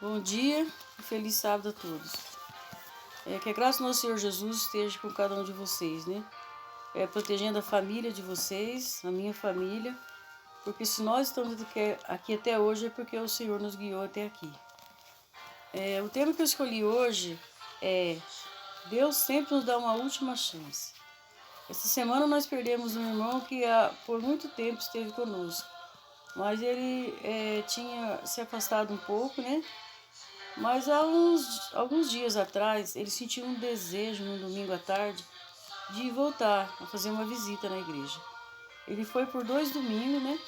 Bom dia e feliz sábado a todos. Que a graça do nosso Senhor Jesus esteja com cada um de vocês, né? Protegendo a família de vocês, a minha família, porque se nós estamos aqui até hoje é porque o Senhor nos guiou até aqui. O tema que eu escolhi hoje é Deus sempre nos dá uma última chance. Essa semana nós perdemos um irmão que por muito tempo esteve conosco, mas ele tinha se afastado um pouco, né? Mas há alguns dias atrás, ele sentiu um desejo, no domingo à tarde, de voltar a fazer uma visita na igreja. Ele foi por 2 domingos, né?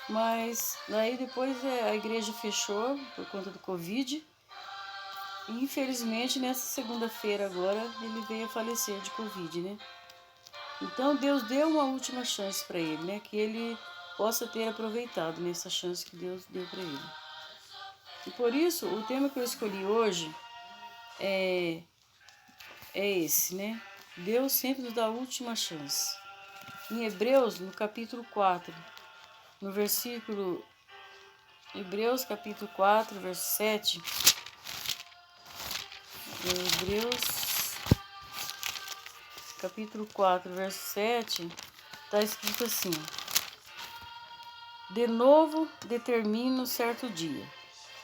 Mas daí depois a igreja fechou por conta do Covid. E infelizmente nessa segunda-feira agora ele veio a falecer de Covid, né? Então Deus deu uma última chance para ele, né? Que ele possa ter aproveitado nessa chance que Deus deu para ele. E por isso, o tema que eu escolhi hoje é esse, né? Deus sempre nos dá a última chance. Em Hebreus, no capítulo 4, no versículo... Hebreus, capítulo 4, verso 7. Hebreus, capítulo 4, verso 7, está escrito assim: De novo determino certo dia,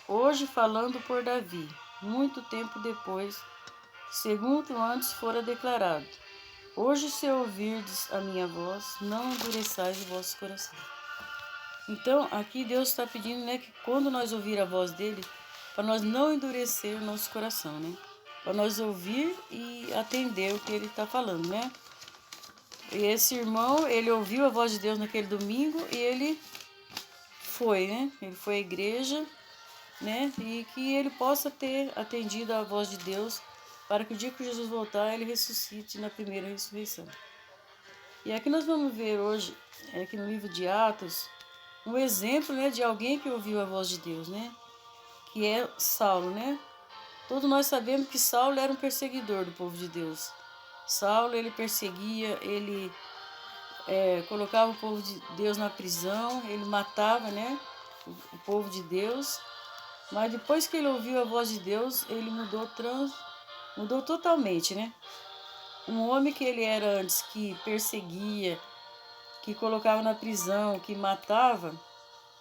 hoje falando por Davi, muito tempo depois, segundo antes fora declarado. Hoje, se ouvirdes a minha voz, não endureçais o vosso coração. Então, aqui Deus está pedindo, né, que quando nós ouvir a voz dele, para nós não endurecer o nosso coração, né? Para nós ouvir e atender o que ele está falando, né? E esse irmão, ele ouviu a voz de Deus naquele domingo e ele foi, né? Ele foi à igreja, né? E que ele possa ter atendido a voz de Deus para que o dia que Jesus voltar, ele ressuscite na primeira ressurreição. E aqui nós vamos ver hoje, aqui no livro de Atos, um exemplo, né, de alguém que ouviu a voz de Deus, né? Que é Saulo, né? Todos nós sabemos que Saulo era um perseguidor do povo de Deus. Saulo, ele perseguia, ele colocava o povo de Deus na prisão, ele matava, né, o povo de Deus. Mas depois que ele ouviu a voz de Deus, ele mudou totalmente, né? Um homem que ele era antes, que perseguia, que colocava na prisão, que matava,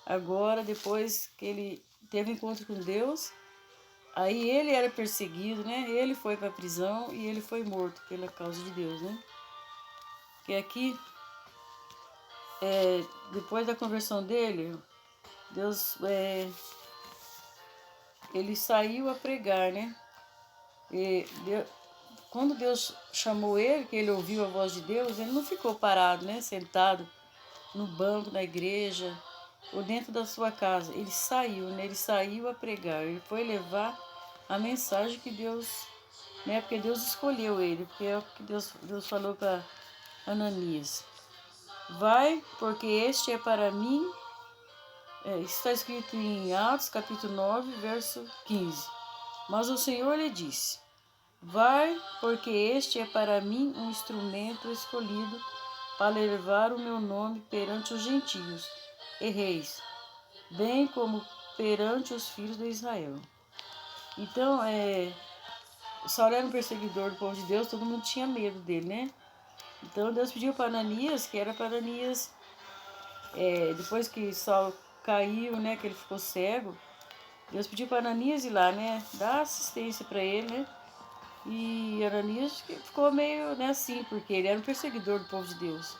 agora, depois que ele teve encontro com Deus, aí ele era perseguido, né? Ele foi para a prisão e ele foi morto pela causa de Deus, né? Que aqui, depois da conversão dele, Deus, ele saiu a pregar, né? Quando Deus chamou ele, que ele ouviu a voz de Deus, ele não ficou parado, né? Sentado no banco da igreja ou dentro da sua casa. Ele saiu, né? Ele saiu a pregar. Ele foi levar a mensagem que Deus, né? Porque Deus escolheu ele, porque é o que Deus falou para Ananias. Vai, porque este é para mim. Isso está escrito em Atos, capítulo 9, verso 15. Mas o Senhor lhe disse: Vai, porque este é para mim um instrumento escolhido para levar o meu nome perante os gentios e reis, bem como perante os filhos de Israel. Então, Saulo era um perseguidor do povo de Deus, todo mundo tinha medo dele, né? Então Deus pediu para Ananias, que era para Ananias, depois que Saulo caiu, né, que ele ficou cego, Deus pediu para Ananias ir lá, né, dar assistência para ele, né? E Ananias ficou meio, né, assim, porque ele era um perseguidor do povo de Deus.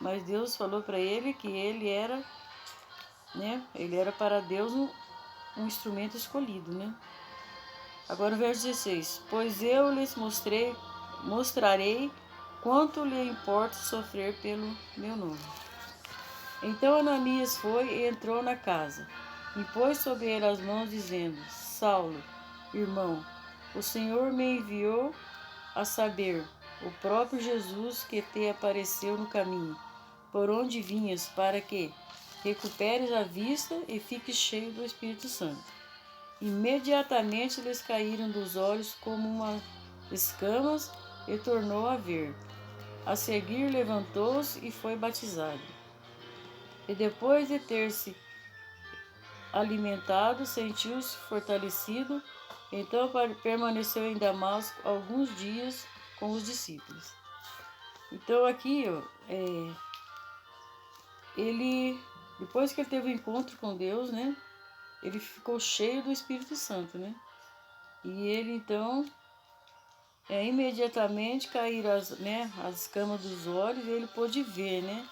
Mas Deus falou para ele que ele era, né, ele era para Deus um instrumento escolhido, né? Agora o verso 16. Pois eu lhes mostrarei quanto lhe importa sofrer pelo meu nome. Então Ananias foi e entrou na casa, e pôs sobre ele as mãos, dizendo: Saulo, irmão, o Senhor me enviou a saber, o próprio Jesus que te apareceu no caminho, por onde vinhas, para que recuperes a vista e fiques cheio do Espírito Santo. Imediatamente lhes caíram dos olhos como umas escamas e tornou a ver. A seguir levantou-se e foi batizado. E depois de ter-se alimentado, sentiu-se fortalecido, então permaneceu em Damasco alguns dias com os discípulos. Então aqui, ó, ele, depois que ele teve um encontro com Deus, né, ele ficou cheio do Espírito Santo, né, e ele então, imediatamente caíram as escamas dos olhos, e ele pôde ver, né,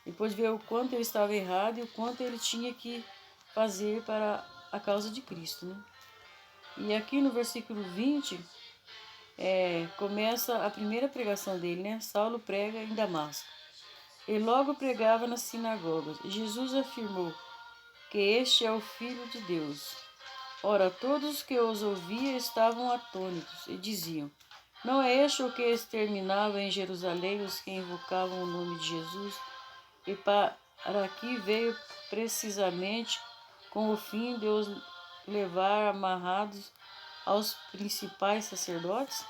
ele pôde ver o quanto ele estava errado e o quanto ele tinha que fazer para a causa de Cristo, né. E aqui no versículo 20, começa a primeira pregação dele, né? Saulo prega em Damasco. Ele logo pregava nas sinagogas. Jesus afirmou que este é o Filho de Deus. Ora, todos os que os ouviam estavam atônitos e diziam: não é este o que exterminava em Jerusalém os que invocavam o nome de Jesus? E para aqui veio precisamente com o fim de os levar amarrados aos principais sacerdotes?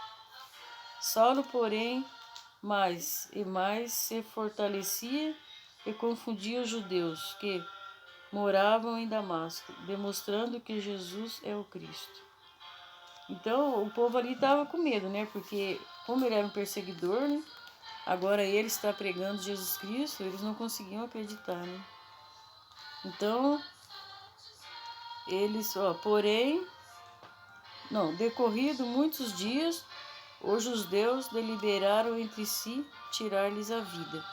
Saulo, porém, mais e mais se fortalecia e confundia os judeus que moravam em Damasco, demonstrando que Jesus é o Cristo. Então, o povo ali estava com medo, né? Porque, como ele era um perseguidor, né? Agora ele está pregando Jesus Cristo, eles não conseguiam acreditar, né? Então, decorrido muitos dias, os judeus deliberaram entre si tirar-lhes a vida.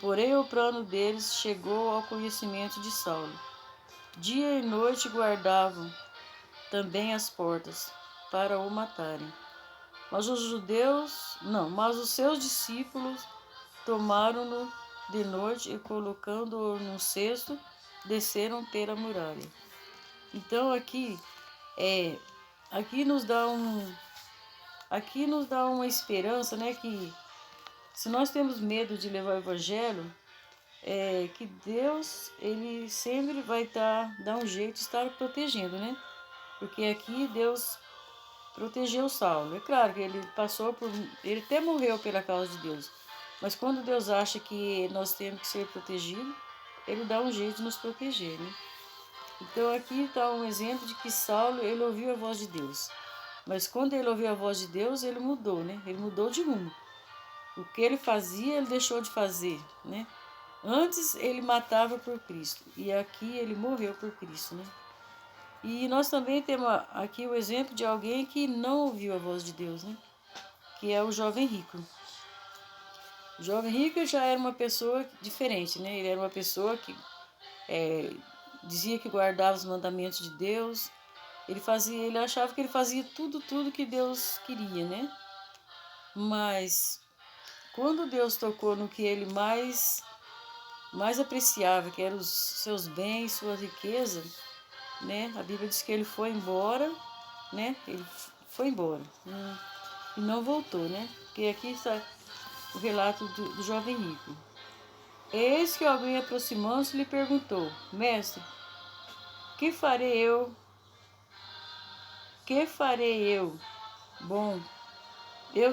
Porém, o plano deles chegou ao conhecimento de Saulo. Dia e noite guardavam também as portas para o matarem. Mas os seus discípulos tomaram-no de noite e, colocando-o num cesto, desceram pela muralha. Então aqui nos dá uma esperança, né, que se nós temos medo de levar o evangelho, que Deus, ele sempre vai dar um jeito de estar protegendo, né? Porque aqui Deus protegeu Saulo. É claro que ele até morreu pela causa de Deus. Mas quando Deus acha que nós temos que ser protegidos, ele dá um jeito de nos proteger, né? Então aqui está um exemplo de que Saulo, ele ouviu a voz de Deus. Mas quando ele ouviu a voz de Deus, ele mudou, né? Ele mudou de rumo. O que ele fazia, ele deixou de fazer, né? Antes ele matava por Cristo e aqui ele morreu por Cristo, né? E nós também temos aqui o exemplo de alguém que não ouviu a voz de Deus, né? Que é o jovem rico. O jovem rico já era uma pessoa diferente, né? Ele era uma pessoa que dizia que guardava os mandamentos de Deus. Ele achava que ele fazia tudo que Deus queria, né? Mas quando Deus tocou no que ele mais apreciava, que eram os seus bens, sua riqueza, né? A Bíblia diz que ele foi embora, né? Ele foi embora e não voltou, né? Porque aqui está o relato do jovem rico. Eis que alguém aproximando-se lhe perguntou: Mestre, que farei eu? Que farei eu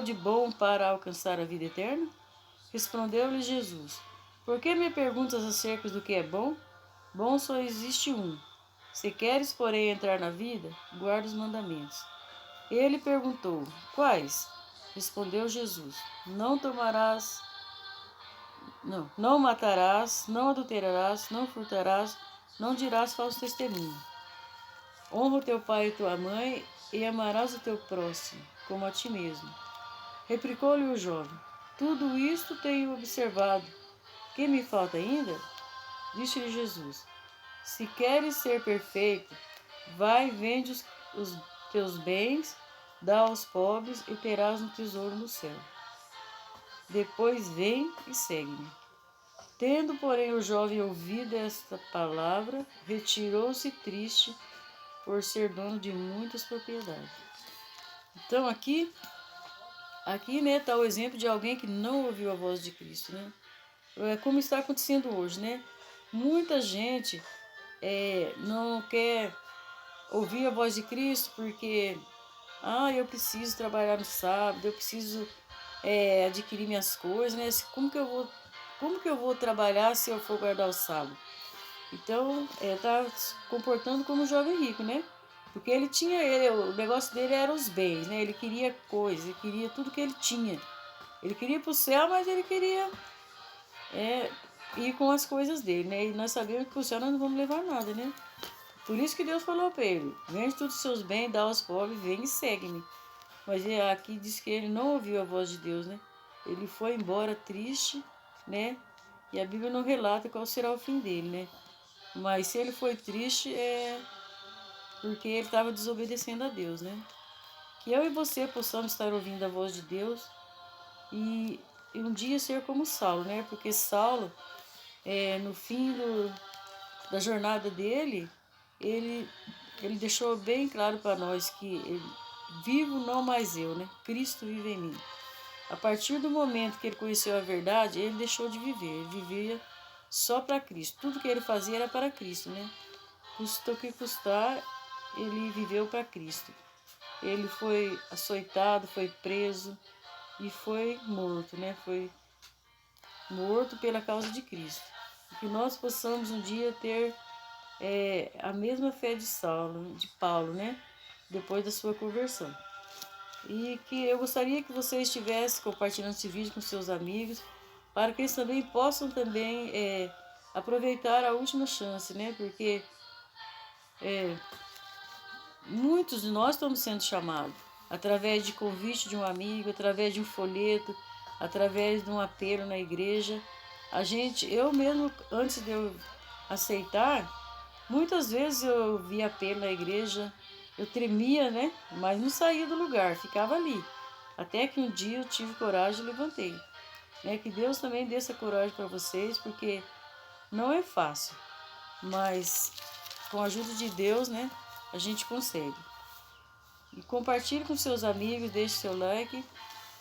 de bom para alcançar a vida eterna? Respondeu-lhe Jesus: Por que me perguntas acerca do que é bom? Bom só existe um. Se queres, porém, entrar na vida, guarda os mandamentos. Ele perguntou: Quais? Respondeu Jesus: Não matarás, não adulterarás, não furtarás, não dirás falso testemunho. Honra o teu pai e tua mãe, e amarás o teu próximo, como a ti mesmo. Replicou-lhe o jovem: Tudo isto tenho observado. Que me falta ainda? Disse-lhe Jesus: Se queres ser perfeito, vai, vende os teus bens, dá aos pobres e terás um tesouro no céu. Depois vem e segue-me. Tendo, porém, o jovem ouvido esta palavra, retirou-se triste por ser dono de muitas propriedades. Então aqui, né, está o exemplo de alguém que não ouviu a voz de Cristo, né? É como está acontecendo hoje, né? Muita gente não quer ouvir a voz de Cristo porque eu preciso trabalhar no sábado, eu preciso adquirir minhas coisas, né? Como que eu vou trabalhar se eu for guardar o sábado? Então, tá se comportando como um jovem rico, né? Porque o negócio dele era os bens, né? Ele queria coisas, ele queria tudo que ele tinha. Ele queria ir pro céu, mas ele queria ir com as coisas dele, né? E nós sabemos que pro céu nós não vamos levar nada, né? Por isso que Deus falou para ele: vende todos os seus bens, dá aos pobres, vem e segue-me. Mas aqui diz que ele não ouviu a voz de Deus, né? Ele foi embora triste, né? E a Bíblia não relata qual será o fim dele, né? Mas se ele foi triste, é porque ele estava desobedecendo a Deus, né? Que eu e você possamos estar ouvindo a voz de Deus e um dia ser como Saulo, né? Porque Saulo, no fim da jornada dele, ele, ele deixou bem claro para nós que vivo não mais eu, né? Cristo vive em mim. A partir do momento que ele conheceu a verdade, ele deixou de viver. Ele vivia só para Cristo. Tudo que ele fazia era para Cristo, né? Custou o que custar, ele viveu para Cristo. Ele foi açoitado, foi preso e foi morto, né? Foi morto pela causa de Cristo. E que nós possamos um dia ter a mesma fé de Paulo, né? Depois da sua conversão. E que eu gostaria que você estivesse compartilhando esse vídeo com seus amigos, para que eles também possam também aproveitar a última chance, né? Porque muitos de nós estamos sendo chamados através de convite de um amigo, através de um folheto, através de um apelo na igreja. Eu mesmo, antes de eu aceitar, muitas vezes eu via apelo na igreja, eu tremia, né? Mas não saía do lugar, ficava ali. Até que um dia eu tive coragem e levantei. Né? Que Deus também dê essa coragem para vocês, porque não é fácil. Mas com a ajuda de Deus, né, a gente consegue. E compartilhe com seus amigos, deixe seu like.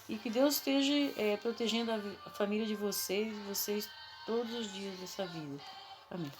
E que Deus esteja protegendo a família de vocês todos os dias dessa vida. Amém.